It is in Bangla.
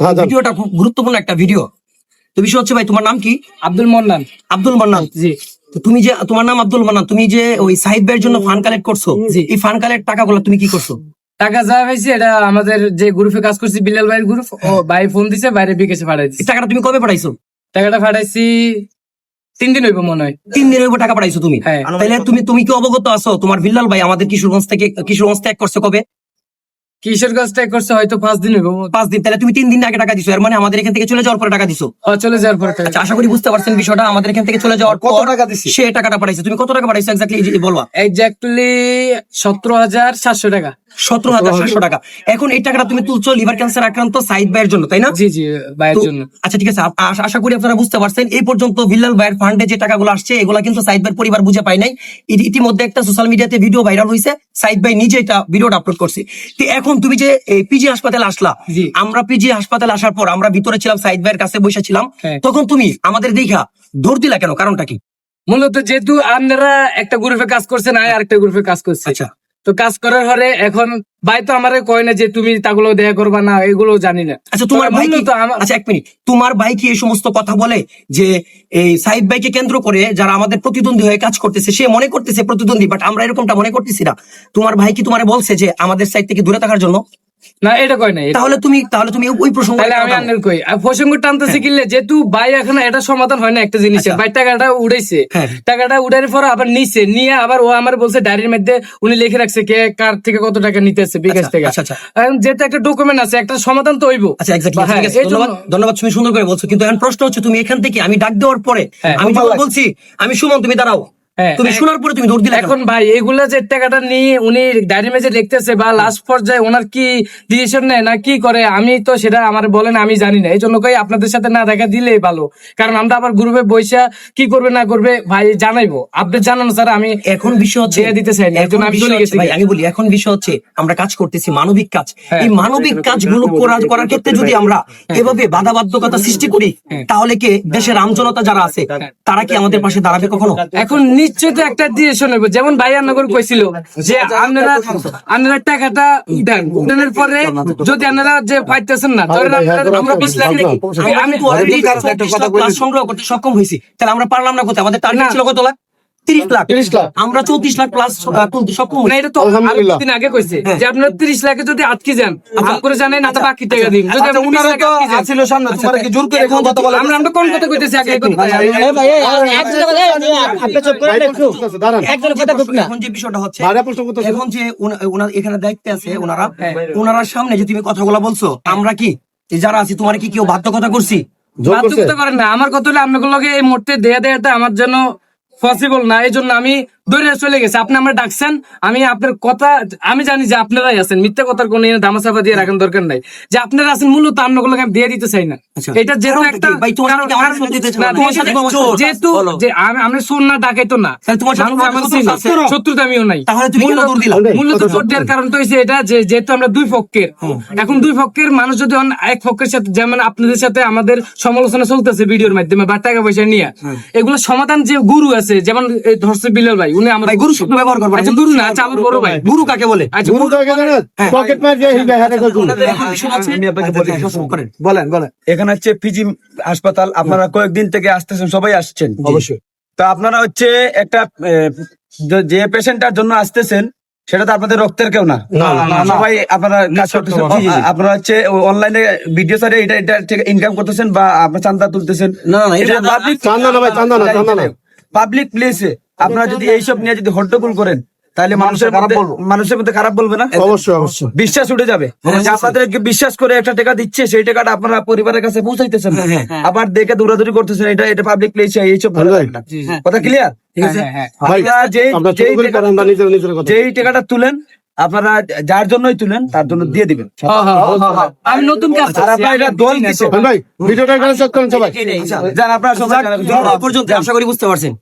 ভিডিওটা খুব গুরুত্বপূর্ণ একটা ভিডিও। তো বিষয় হচ্ছে ভাই, তোমার নাম কি? আব্দুল মান্নান। আব্দুল মান্নান, জি। তো তুমি যে তোমার নাম আব্দুল মান্নান, তুমি যে ওই সাহিদ ভাইয়ের জন্য ফান্ড কালেক্ট করছো, জি। এই ফান্ড কালেক্ট টাকাগুলো তুমি কি করছো? টাকা যা পাইছি এটা আমাদের যে গ্রুপে কাজ করছি বিলাল ভাইয়ের গ্রুপ, ও ভাই ফোন দিছে, বাইরে বিকাশে পাঠাই এই দিছে। টাকাটা তুমি কবে পাঠাইছো? টাকাটা পাঠাইছি 3 দিন হইব মনে হয়। 3 দিনের উপর টাকা পাঠাইছো তুমি? হ্যাঁ। তাহলে তুমি কি অবগত আছো তোমার বিল্লাল ভাই আমাদের কিশোরগঞ্জ ত্যাগ করছে কবে? কিসের কাজ ট্যাগ করছে হয়তো 5 দিন হইব। 5 দিন। তাহলে তুমি 3 দিন আগে টাকা দিছো, এর মানে আমাদের এখান থেকে চলে যাওয়ার পরে টাকা দিছো। চলে যাওয়ার পরে টাকা। আচ্ছা, আশা করি বুঝতে পারছেন বিষয়টা। আমাদের এখান থেকে চলে যাওয়ার কত পর টাকা দিছি? সে টাকাটা পাঠাইছে। তুমি কত টাকা পাঠাইছো এক্স্যাক্টলি বলবা? এক্স্যাক্টলি 17,700 টাকা। 17,700 টাকা। এখন এই টাকাটা তুমি তুলছো লিভার ক্যান্সার আক্রান্ত সাইদ ভাইয়ের জন্য, তাই না? জি জি, ভাইয়ের তো- জন্য। আচ্ছা ঠিক আছে, আশা করি আপনারা বুঝতে পারছেন। এই পর্যন্ত বিল্লাল ভাইয়ের ফান্ডে যে টাকাগুলো আসছে এগুলা কিন্তু সাইদ ভাইয়ের পরিবার বুঝে পায় নাই। ইতিমধ্যে একটা সোশ্যাল মিডিয়াতে ভিডিও ভাইরাল হয়েছে, সাইদ ভাই নিজে এটা ভিডিওটা আপলোড করছে। তো এখন তুমি যে পিজি হাসপাতালে আসলা, জি। আমরা পিজি হাসপাতালে আসার পর আমরা ভিতরে ছিলাম, সাইদ ভাইয়ের কাছে বসেছিলাম, হ্যাঁ। তখন তুমি আমাদের দেখা দৌড় দিলা কেন? কারণটা কি? মূলত যেহেতু আপনারা একটা গ্রুপে কাজ করছেন, আরেকটা গ্রুপে কাজ করছে, আচ্ছা, তো কাজ করার পরে এখন ভাই তো আমারে কয় না যে তুমি তাগুলো দেখা করবা না, এগুলো জানি না। আচ্ছা তোমার ভাই কি, মূলত আমার- আচ্ছা এক মিনিট, তোমার ভাই কি এই সমস্ত কথা বলে যে এই সাইদ ভাইকে কেন্দ্র করে যারা আমাদের প্রতিদ্বন্দ্বী হয়ে কাজ করতেছে সে মনে করতেছে প্রতিদ্বন্দ্বী, বাট আমরা এরকমটা মনে করতেছি না? তোমার ভাই কি তোমারে বলছে যে আমাদের সাইড থেকে দূরে থাকার জন্য? না, এটা কয় না। তাহলে তুমি ওই প্রসঙ্গ তাহলে আমি আন্নের কই প্রসঙ্গ টানতেছি কিনলে, যেহেতু ভাই এখন এটা সমাধান হয় না একটা জিনিসের। আচ্ছা। ভাই টাকাটা উড়াইছে, হ্যাঁ। টাকাটা উড়ার পর আবার নিছে, নিয়ে আবার ও আমার বলছে ডায়েরির মধ্যে উনি লিখে রাখছে কে কার থেকে কত টাকা নিতেছে বিকাশ থেকে। আচ্ছা, আচ্ছা। এখন যেহেতু একটা ডকুমেন্ট আছে, একটা সমাধান তো হইব। আচ্ছা এক্স্যাক্টলি, হ্যাঁ, এই জন্য- ধন্যবাদ তুমি সুন্দর করে বলছো। কিন্তু এখন প্রশ্ন হচ্ছে, তুমি এখান থেকে আমি ডাক দেওয়ার পরে হ্যাঁ। আমি যখন বলছি আমি সুমন তুমি দাঁড়াও, হ্যাঁ। তুমি শোনার পরে তুমি দৌড় দিলে কেন? এখন ভাই এগুলা যে টাকাটা নিয়ে উনি ডায়েরি মেজে লিখতেছে বা লাস্ট পর্যায়ে ওনার কি ডিসিশন নেয় না কি করে, আমি তো সেটা আমার বলেন আমি জানি না। এই জন্য কই আপনাদের সাথে না দেখা দিলেই ভালো, কারণ আমরা আবার গ্রুপে বইসা কি করবে না করবে ভাই জানাইবো। আপডেট জানানো স্যার আমি এখন বিষয় হচ্ছে দিয়ে দিতে চাই না, এই জন্য আমি চলে গেছি। ভাই আমি বলি, এখন বিষয় হচ্ছে আমরা কাজ করতেছি মানবিক কাজ। হ্যাঁ। এই মানবিক কাজগুলো করার ক্ষেত্রে যদি আমরা এভাবে বাধাবাধ্যকতা সৃষ্টি করি, তাহলে কি দেশের আমজনতা যারা আছে তারা কি আমাদের পাশে দাঁড়াবে কখনো? এখন নিশ্চয় তো একটা ডিসিশন হইব। যেমন ভাই নগর কইছিল যে আপনারা টাকাটা উঠানোর পরে যদি আপনারা যে পাইতেছেন না, ধরেন আমরা 20 লাখ আমি তো already 24 লাখ প্লাস সংগ্রহ করতে সক্ষম হয়েছি, তাহলে আমরা পারলাম না কোথায়? আমাদের টার্গেট ছিল কত লাখ? 30 লাখ। 30 লাখ। আমরা 34 লাখ প্লাস তুলতে সক্ষম না, হয়েছি। এটা তো আলহামদুলিল্লাহ। দিন আগে কইছে যে আপনারা 30 লাখে যদি আটকে যান, আম করে জানেন না, বাকি টাকা দিন। যদি আচ্ছা, আপনি 30 উনারা লাখে তো আটকে যান, আছিল সামনে, তোমার কি জোর করে এখন কথা বলা? আমরা কোন কথা কইতেছি আগে এই কথা? এখন যে বিষয়টা হচ্ছে, এখন যে ওনার এখানে দায়িত্বে আছে ওনার সামনে যে তুমি কথাগুলো বলছো, আমরা কি এই যারা আছি তোমার কি কেউ বাধ্য কথা করছি? বাধ্যকতা করেন না। আমার কথা হলো আপনাদের লগে এই মুহূর্তে দেয়াটা আমার জন্য পসিবল না, এই জন্য আমি দৌড়ে চলে গেছি। আপনি আমার ডাকছেন, আমি আপনার কথা আমি জানি যে আপনারাই আছেন, মিথ্যা কথার কোনো দামাচাপা দিয়ে রাখার দরকার নাই। যে আপনারা আছেন মূলত আপনাদের আমি দিয়ে দিতে চাই না। আচ্ছা। এটা যেহেতু কারণটা একটা কি? ভাই, তোমার সাথে আমার সাথে দিতে চাও না? তোমার সাথে কোনো সমস্যা? যেহেতু বলো। যে আমি সুর না ডাকাই তো না, তাহলে তোমার সাথে মানুষ আমার কোনো চিনে, শত্রুতা আছে? শত্রুতা আমিও নাই। তাহলে তুমি কেন দৌড় দিলা? মূলত জোর দেওয়ার কারণ তো হচ্ছে এটা যে যেহেতু আমরা দুই পক্ষের, এখন দুই পক্ষের মানুষ যদি এক পক্ষের সাথে, যেমন আপনাদের সাথে আমাদের সমালোচনা চলতেছে ভিডিওর মাধ্যমে বা টাকা পয়সা নিয়ে, এগুলো সমাধান যে গুরু আছে, যেমন ধরছে বিলাল ভাই, উনি আমার ভাই গুরু শব্দ ব্যবহার করবো না। আচ্ছা গুরু না, আচ্ছা আমার বড় ভাই। গুরু কাকে বলে? আচ্ছা ওনাদের এখন বিষয় আছে। আমি আপনাকে বলি। করেন। বলেন। এখানে হচ্ছে পিজি হাসপাতাল, আপনারা কয়েকদিন থেকে আসতেছেন, সবাই আসছেন অবশ্যই। তো আপনারা হচ্ছে একটা যে পেশেন্টটার জন্য আসতেছেন সেটা তো আপনাদের রক্তের কেউ না, সবাই আপনারা কাজ করতেছেন। আপনারা হচ্ছে অনলাইনে ভিডিও সারে এটা থেকে ইনকাম করতেছেন বা আপনারা চান্দা তুলতেছেন। না, এটা পাবলিক প্লেসে আপনারা যদি এইসব নিয়ে যদি হট্টগোল করেন, তাহলে মানুষের মধ্যে খারাপ বলবে না? অবশ্যই বিশ্বাস উঠে যাবে। আপনাদেরকে বিশ্বাস করে একটা টাকা দিচ্ছে, সেই টাকাটা আপনারা পরিবারের কাছে পৌঁছাইতেছেন না, আবার দেখে দৌড়াদৌড়ি করতেছেন। এটা পাবলিক প্লেসে এইসব ভালো লাগে না। কথা ক্লিয়ার? ঠিক আছে। যেই টাকাটা তুলেন আপনারা যার জন্যই তুলেন তার জন্য দিয়ে দিবেন। আমি নতুন কাজ আর আপনারা এটা দল দিচ্ছেন। আপনারা সবাই পর্যন্ত আশা করি বুঝতে পারছেন।